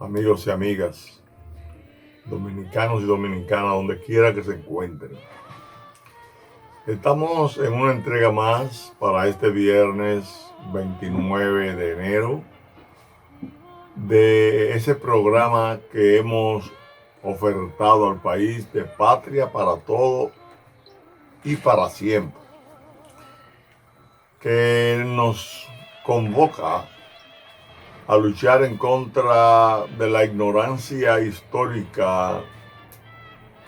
amigos y amigas, dominicanos y dominicanas, donde quiera que se encuentren. Estamos en una entrega más para este viernes 29 de enero de ese programa que hemos ofertado al país de Patria para Todo y para Siempre, que nos convoca a luchar en contra de la ignorancia histórica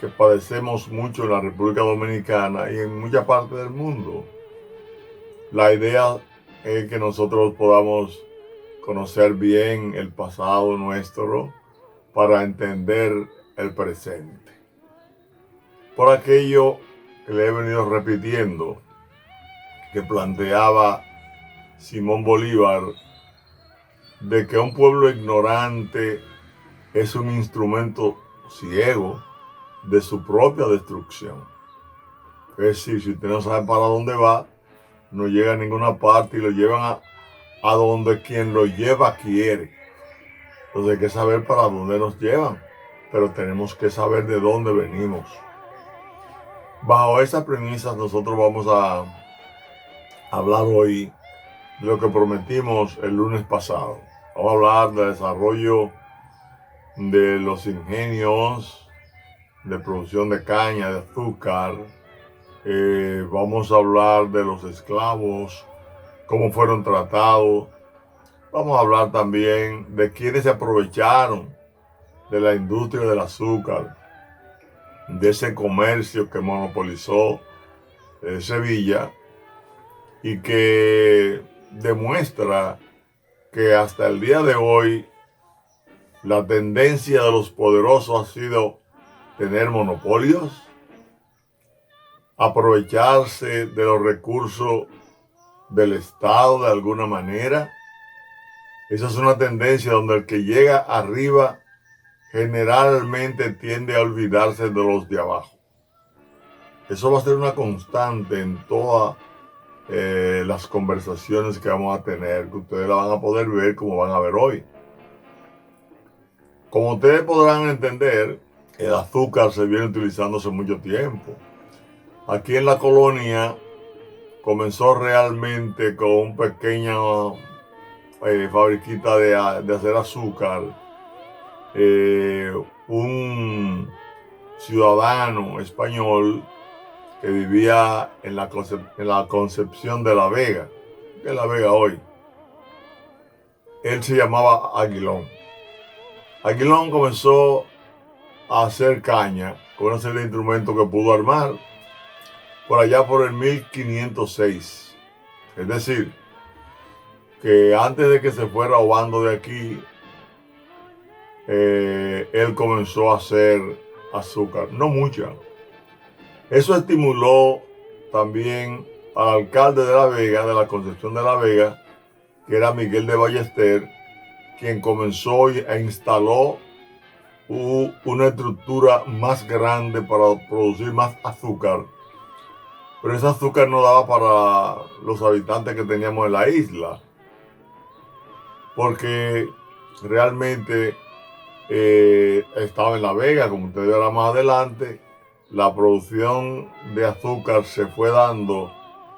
que padecemos mucho en la República Dominicana y en muchas partes del mundo. La idea es que nosotros podamos conocer bien el pasado nuestro para entender el presente. Por aquello que le he venido repitiendo, que planteaba Simón Bolívar, de que un pueblo ignorante es un instrumento ciego de su propia destrucción. Es decir, si usted no sabe para dónde va, no llega a ninguna parte y lo llevan a donde quien lo lleva quiere. Entonces hay que saber para dónde nos llevan, pero tenemos que saber de dónde venimos. Bajo esas premisas nosotros vamos a hablar hoy de lo que prometimos el lunes pasado. Vamos a hablar del desarrollo de los ingenios de producción de caña, de azúcar. Vamos a hablar de los esclavos, cómo fueron tratados. Vamos a hablar también de quienes se aprovecharon de la industria del azúcar, de ese comercio que monopolizó Sevilla y que demuestra que hasta el día de hoy la tendencia de los poderosos ha sido tener monopolios, aprovecharse de los recursos del Estado de alguna manera. Esa es una tendencia donde el que llega arriba generalmente tiende a olvidarse de los de abajo. Eso va a ser una constante en todas las conversaciones que vamos a tener, que ustedes la van a poder ver como van a ver hoy. Como ustedes podrán entender, el azúcar se viene utilizando hace mucho tiempo. Aquí en la colonia comenzó realmente con un pequeño fabriquita de hacer azúcar. Un ciudadano español que vivía en la Concepción de La Vega, que es La Vega hoy. Él se llamaba Aguilón. Aguilón comenzó a hacer caña con una serie de instrumentos que pudo armar por allá por el 1506. Es decir, que antes de que se fuera Obando de aquí, él comenzó a hacer azúcar, no mucha. Eso estimuló también al alcalde de La Vega, de la Concepción de La Vega, que era Miguel de Ballester, quien comenzó e instaló una estructura más grande para producir más azúcar. Pero ese azúcar no daba para los habitantes que teníamos en la isla, porque realmente estaba en La Vega, como ustedes verán más adelante. La producción de azúcar se fue dando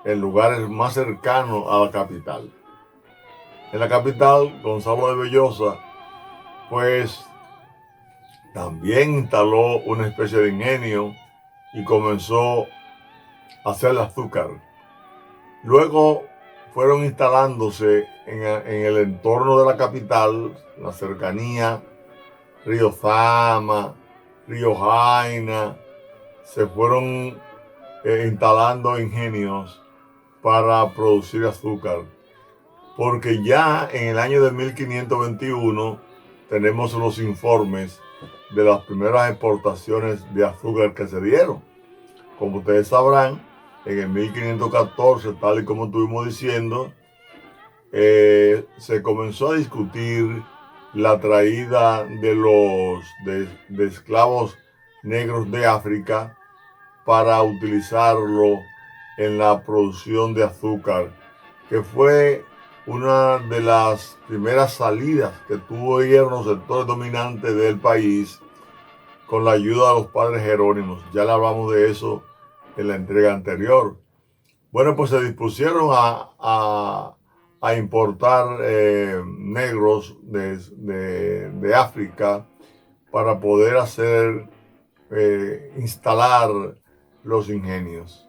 en lugares más cercanos a la capital. En la capital, Gonzalo de Bellosa, pues también instaló una especie de ingenio y comenzó a hacer azúcar. Luego fueron instalándose en el entorno de la capital, la cercanía, Río Zama, Río Jaina, se fueron instalando ingenios para producir azúcar, porque ya en el año de 1521 tenemos los informes de las primeras exportaciones de azúcar que se dieron. Como ustedes sabrán, en el 1514, tal y como estuvimos diciendo, se comenzó a discutir la traída de esclavos negros de África para utilizarlo en la producción de azúcar, que fue una de las primeras salidas que tuvieron los sectores dominantes del país con la ayuda de los padres Jerónimos. Ya le hablamos de eso en la entrega anterior. Bueno, pues se dispusieron a importar negros de África para poder instalar los ingenios.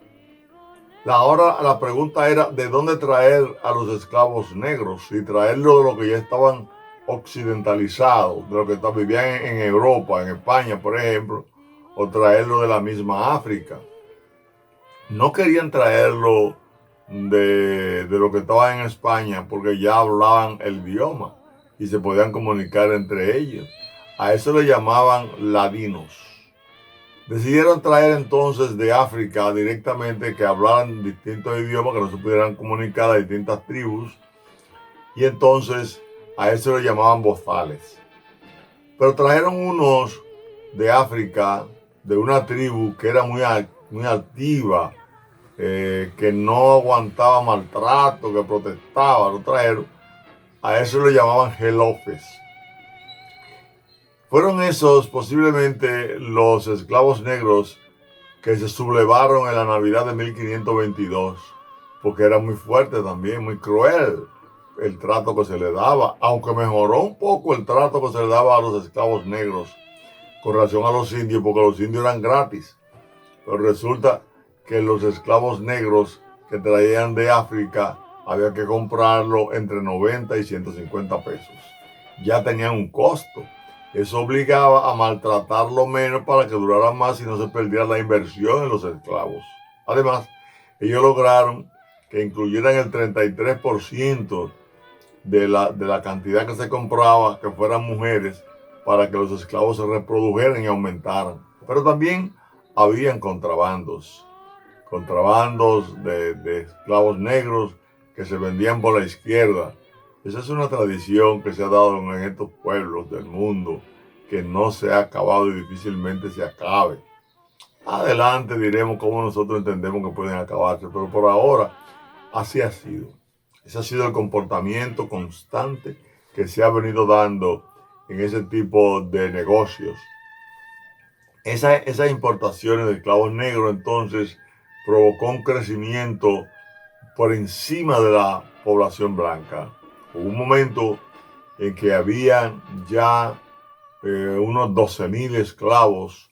Ahora la pregunta era de dónde traer a los esclavos negros, si traerlo de los que ya estaban occidentalizados, de los que vivían en Europa, en España, por ejemplo, o traerlo de la misma África. No querían traerlo de lo que estaban en España porque ya hablaban el idioma y se podían comunicar entre ellos. A eso le llamaban ladinos. Decidieron traer entonces de África directamente que hablaran distintos idiomas, que no se pudieran comunicar a distintas tribus, y entonces a eso le llamaban bozales. Pero trajeron unos de África, de una tribu que era muy altiva, que no aguantaba maltrato, que protestaba, lo trajeron. A eso le llamaban gelofes. Fueron esos posiblemente los esclavos negros que se sublevaron en la Navidad de 1522, porque era muy fuerte también, muy cruel el trato que se le daba, aunque mejoró un poco el trato que se le daba a los esclavos negros con relación a los indios, porque los indios eran gratis. Pero resulta que los esclavos negros que traían de África había que comprarlo entre 90 y 150 pesos. Ya tenían un costo. Eso obligaba a maltratarlo menos para que durara más y no se perdiera la inversión en los esclavos. Además, ellos lograron que incluyeran el 33% de la cantidad que se compraba, que fueran mujeres, para que los esclavos se reprodujeran y aumentaran. Pero también habían contrabandos de esclavos negros que se vendían por la izquierda. Esa es una tradición que se ha dado en estos pueblos del mundo, que no se ha acabado y difícilmente se acabe. Adelante diremos cómo nosotros entendemos que pueden acabarse, pero por ahora así ha sido. Ese ha sido el comportamiento constante que se ha venido dando en ese tipo de negocios. Esas importaciones de esclavos negros entonces provocó un crecimiento por encima de la población blanca. Hubo un momento en que había ya unos 12,000 esclavos,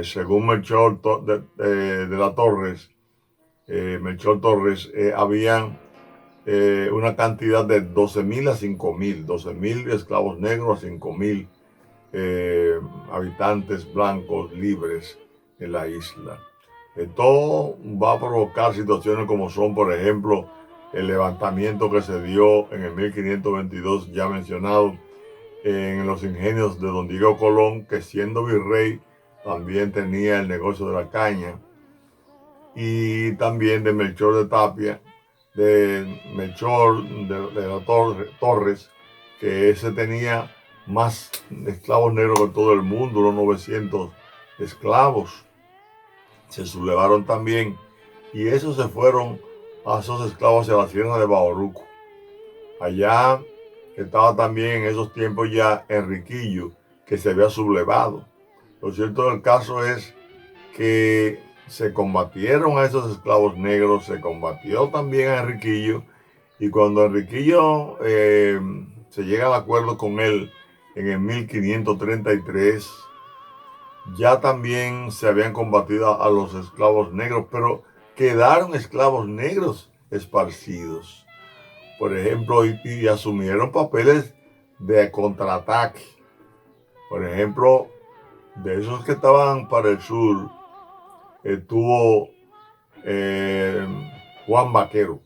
según Melchor de la Torres. Melchor Torres, habían una cantidad de 12,000 a 5,000, 12,000 esclavos negros a 5,000 habitantes blancos libres en la isla. Esto va a provocar situaciones como son, por ejemplo, el levantamiento que se dio en el 1522, ya mencionado, en los ingenios de don Diego Colón, que siendo virrey también tenía el negocio de la caña, y también de Melchor de Tapia, de Melchor de la Torres, que ese tenía más esclavos negros que todo el mundo, unos 900 esclavos. Se sublevaron también, y esos se fueron a esos esclavos hacia la sierra de Bauruco. Allá estaba también en esos tiempos ya Enriquillo, que se había sublevado. Lo cierto del caso es que se combatieron a esos esclavos negros, se combatió también a Enriquillo, y cuando Enriquillo se llega al acuerdo con él en el 1533, ya también se habían combatido a los esclavos negros, pero quedaron esclavos negros esparcidos. Por ejemplo, y asumieron papeles de contraataque. Por ejemplo, de esos que estaban para el sur, estuvo Juan Vaquero.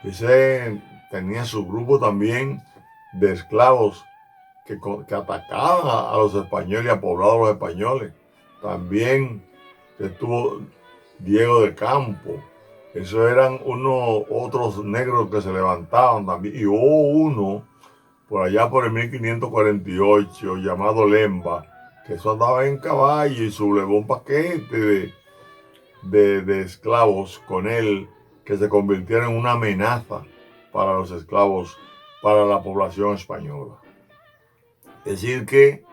Ese tenía su grupo también de esclavos que atacaban a los españoles y a poblados a los españoles. También estuvo Diego de Campo. Esos eran otros negros que se levantaban también. Y hubo uno por allá por el 1548 llamado Lemba, que eso andaba en caballo y sublevó un paquete de esclavos con él, que se convirtieron en una amenaza para los esclavos, para la población española. Es decir que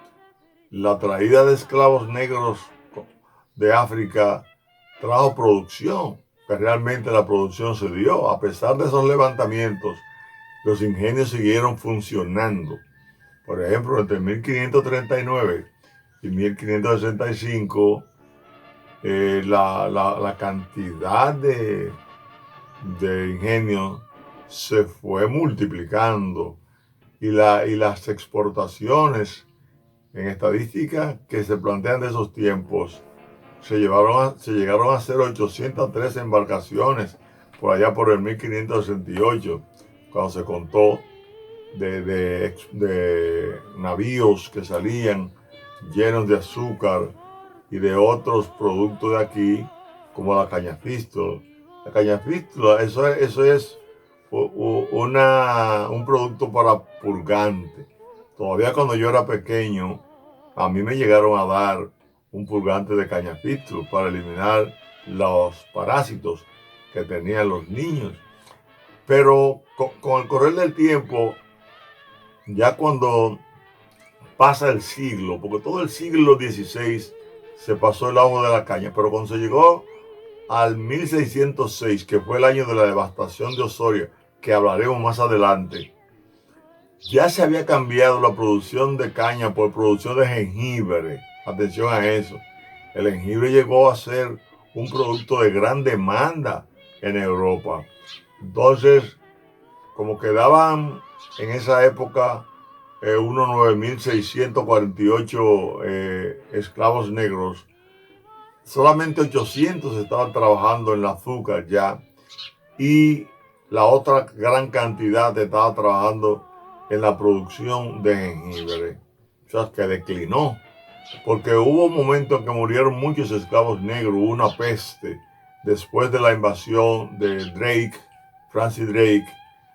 la traída de esclavos negros de África trajo producción, que realmente la producción se dio. A pesar de esos levantamientos, los ingenios siguieron funcionando. Por ejemplo, entre 1539 y 1565, la cantidad de ingenios se fue multiplicando y las exportaciones en estadísticas que se plantean de esos tiempos se llegaron a ser 803 embarcaciones por allá por el 1568, cuando se contó de navíos que salían llenos de azúcar y de otros productos de aquí, como la cañafístula. La cañafístula, eso es un producto para purgante. Todavía cuando yo era pequeño, a mí me llegaron a dar un purgante de cañafístula para eliminar los parásitos que tenían los niños. Pero con el correr del tiempo, ya cuando pasa el siglo, porque todo el siglo XVI se pasó el auge de la caña, pero cuando se llegó al 1606, que fue el año de la devastación de Osorio, que hablaremos más adelante, ya se había cambiado la producción de caña por producción de jengibre. Atención a eso. El jengibre llegó a ser un producto de gran demanda en Europa. Entonces, como quedaban en esa época unos 9.648 esclavos negros, solamente 800 estaban trabajando en el azúcar ya, y la otra gran cantidad estaba trabajando en la producción de jengibre. O sea, que declinó, porque hubo un momento en que murieron muchos esclavos negros, hubo una peste después de la invasión de Drake, Francis Drake,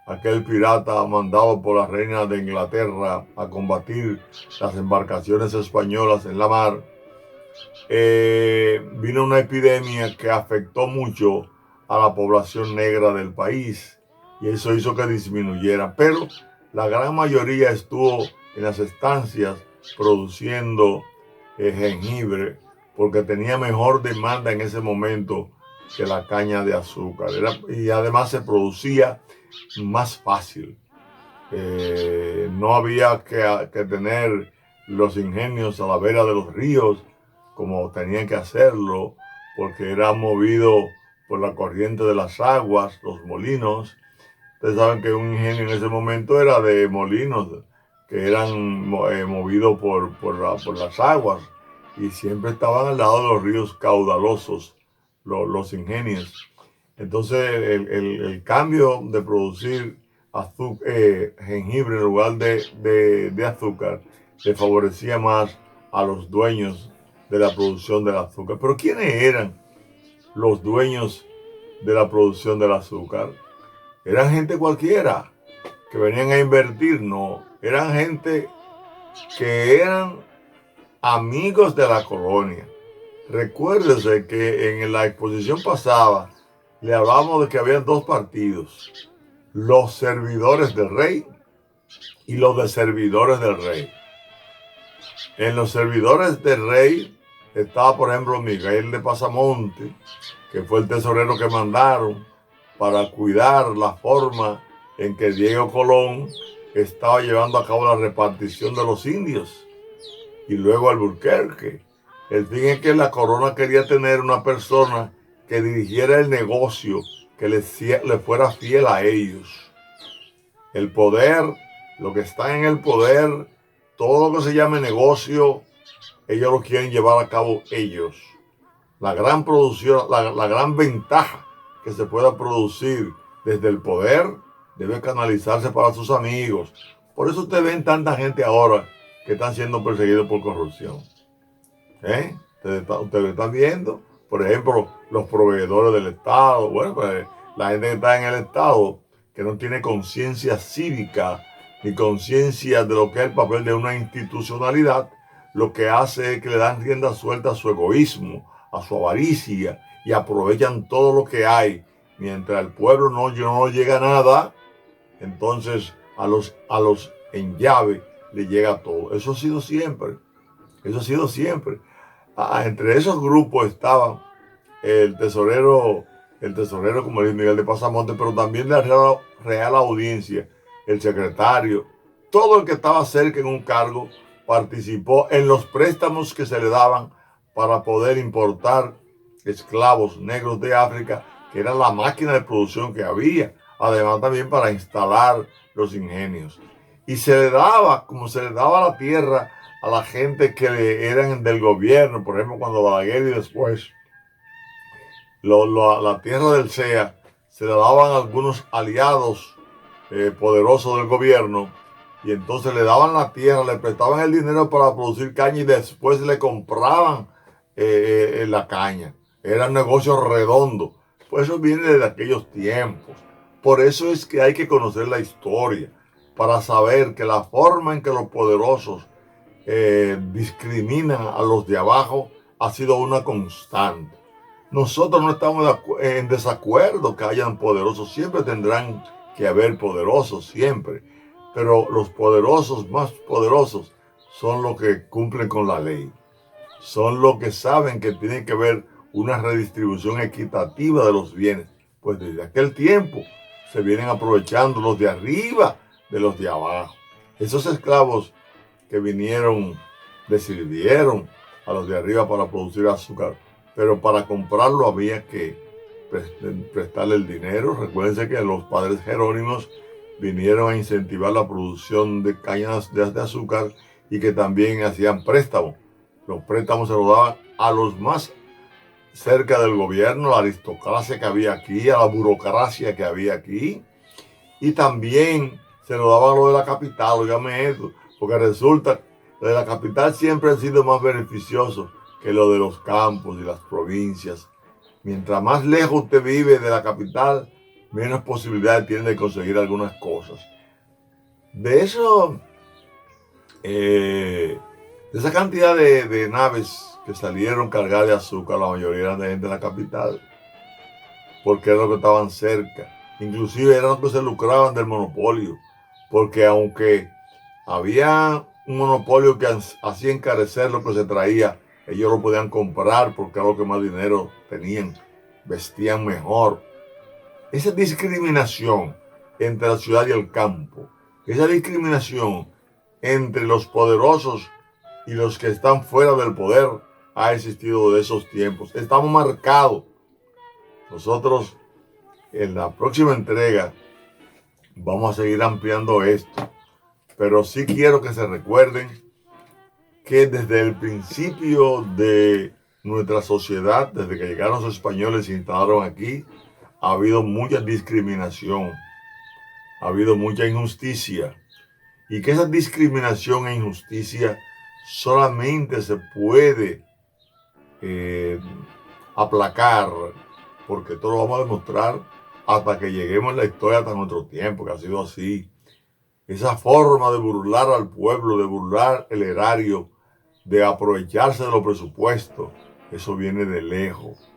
aquel pirata mandado por la reina de Inglaterra a combatir las embarcaciones españolas en la mar. Vino una epidemia que afectó mucho a la población negra del país y eso hizo que disminuyera, pero la gran mayoría estuvo en las estancias produciendo jengibre porque tenía mejor demanda en ese momento que la caña de azúcar. Y además se producía más fácil. No había que tener los ingenios a la vera de los ríos como tenían que hacerlo, porque era movido por la corriente de las aguas, los molinos. Ustedes saben que un ingenio en ese momento era de molinos que eran movidos por las aguas y siempre estaban al lado de los ríos caudalosos, los ingenios. Entonces el cambio de producir jengibre en lugar de azúcar le favorecía más a los dueños de la producción del azúcar. Pero ¿quiénes eran los dueños de la producción del azúcar? ¿Eran gente cualquiera que venían a invertir? No, eran gente que eran amigos de la colonia. Recuérdese que en la exposición pasada le hablamos de que había dos partidos: los servidores del rey y los deservidores del rey. En los servidores del rey estaba, por ejemplo, Miguel de Pasamonte, que fue el tesorero que mandaron para cuidar la forma en que Diego Colón estaba llevando a cabo la repartición de los indios, y luego Alburquerque. El fin es que la corona quería tener una persona que dirigiera el negocio, que le fuera fiel a ellos. El poder, lo que está en el poder, todo lo que se llame negocio, ellos lo quieren llevar a cabo ellos. La gran producción, la gran ventaja que se pueda producir desde el poder debe canalizarse para sus amigos. Por eso ustedes ven tanta gente ahora que están siendo perseguidos por corrupción. Ustedes están viendo, por ejemplo, los proveedores del Estado. Bueno, pues la gente que está en el Estado, que no tiene conciencia cívica ni conciencia de lo que es el papel de una institucionalidad, lo que hace es que le dan rienda suelta a su egoísmo, a su avaricia, y aprovechan todo lo que hay. Mientras el pueblo no llega a nada, entonces a los en llave le llega todo. Eso ha sido siempre. Eso ha sido siempre. Entre esos grupos estaban el tesorero, como Luis Miguel de Pasamonte, pero también la Real Audiencia, el secretario, todo el que estaba cerca en un cargo participó en los préstamos que se le daban para poder importar esclavos negros de África, que era la máquina de producción que había, además también para instalar los ingenios. Y se le daba, como se le daba la tierra a la gente que eran del gobierno, por ejemplo, cuando Balaguer y después la tierra del CEA se la daban a algunos aliados poderosos del gobierno, y entonces le daban la tierra, le prestaban el dinero para producir caña y después le compraban la caña. Era un negocio redondo. Pues eso viene de aquellos tiempos. Por eso es que hay que conocer la historia, para saber que la forma en que los poderosos discriminan a los de abajo ha sido una constante. Nosotros no estamos en desacuerdo que hayan poderosos, siempre tendrán que haber poderosos, siempre. Pero los poderosos más poderosos son los que cumplen con la ley. Son los que saben que tiene que haber una redistribución equitativa de los bienes. Pues desde aquel tiempo se vienen aprovechando los de arriba de los de abajo. Esos esclavos que vinieron le sirvieron a los de arriba para producir azúcar, pero para comprarlo había que prestarle el dinero. Recuérdense que los padres jerónimos vinieron a incentivar la producción de cañas de azúcar y que también hacían préstamos. Los préstamos se los daban a los más cerca del gobierno, a la aristocracia que había aquí, a la burocracia que había aquí, y también se lo daban a lo de la capital, óigame eso, porque resulta que lo de la capital siempre ha sido más beneficioso que lo de los campos y las provincias. Mientras más lejos usted vive de la capital, menos posibilidades tiene de conseguir algunas cosas. De eso, de esa cantidad de naves que salieron cargadas de azúcar, la mayoría eran de gente de la capital, porque era lo que estaban cerca. Inclusive eran los que se lucraban del monopolio, porque aunque había un monopolio que hacía encarecer lo que se traía, ellos lo podían comprar porque era lo que más dinero tenían, vestían mejor. Esa discriminación entre la ciudad y el campo, esa discriminación entre los poderosos y los que están fuera del poder ha existido de esos tiempos. Estamos marcados. Nosotros en la próxima entrega vamos a seguir ampliando esto, pero sí quiero que se recuerden que desde el principio de nuestra sociedad, desde que llegaron los españoles y se instalaron aquí, ha habido mucha discriminación, ha habido mucha injusticia, y que esa discriminación e injusticia solamente se puede aplacar, porque esto lo vamos a demostrar hasta que lleguemos en la historia hasta nuestro tiempo, que ha sido así. Esa forma de burlar al pueblo, de burlar el erario, de aprovecharse de los presupuestos, eso viene de lejos.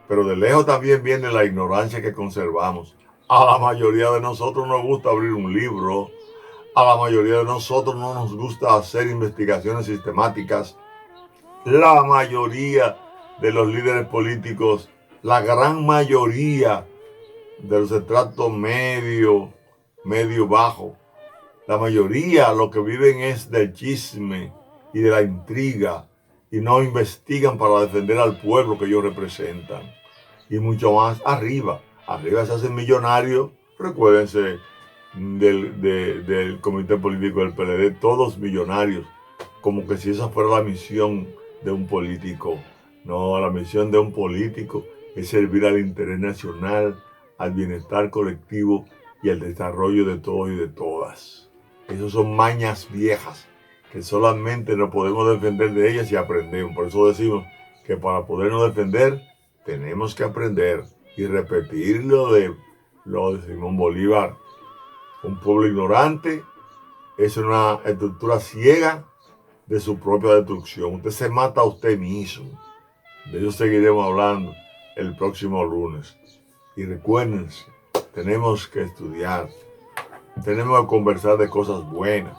Pero de lejos también viene la ignorancia que conservamos. A la mayoría de nosotros nos gusta abrir un libro, a la mayoría de nosotros no nos gusta hacer investigaciones sistemáticas. La mayoría de los líderes políticos, la gran mayoría de los estratos medio bajo, la mayoría lo que viven es del chisme y de la intriga y no investigan para defender al pueblo que ellos representan. Y mucho más arriba se hacen millonarios. Recuérdense del comité político del PLD, todos millonarios, como que si esa fuera la misión de un político. No, la misión de un político es servir al interés nacional, al bienestar colectivo y al desarrollo de todos y de todas. Esas son mañas viejas que solamente nos podemos defender de ellas si aprendemos. Por eso decimos que para podernos defender tenemos que aprender y repetir lo de Simón Bolívar. Un pueblo ignorante es una estructura ciega de su propia destrucción. Usted se mata a usted mismo. De eso seguiremos hablando el próximo lunes. Y recuérdense, tenemos que estudiar, tenemos que conversar de cosas buenas,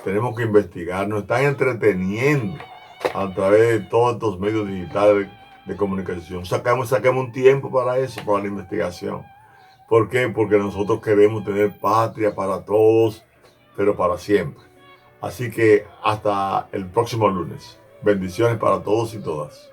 tenemos que investigar, nos están entreteniendo a través de todos estos medios digitales de comunicación. Saquemos un tiempo para eso, para la investigación. ¿Por qué? Porque nosotros queremos tener patria para todos, pero para siempre. Así que hasta el próximo lunes. Bendiciones para todos y todas.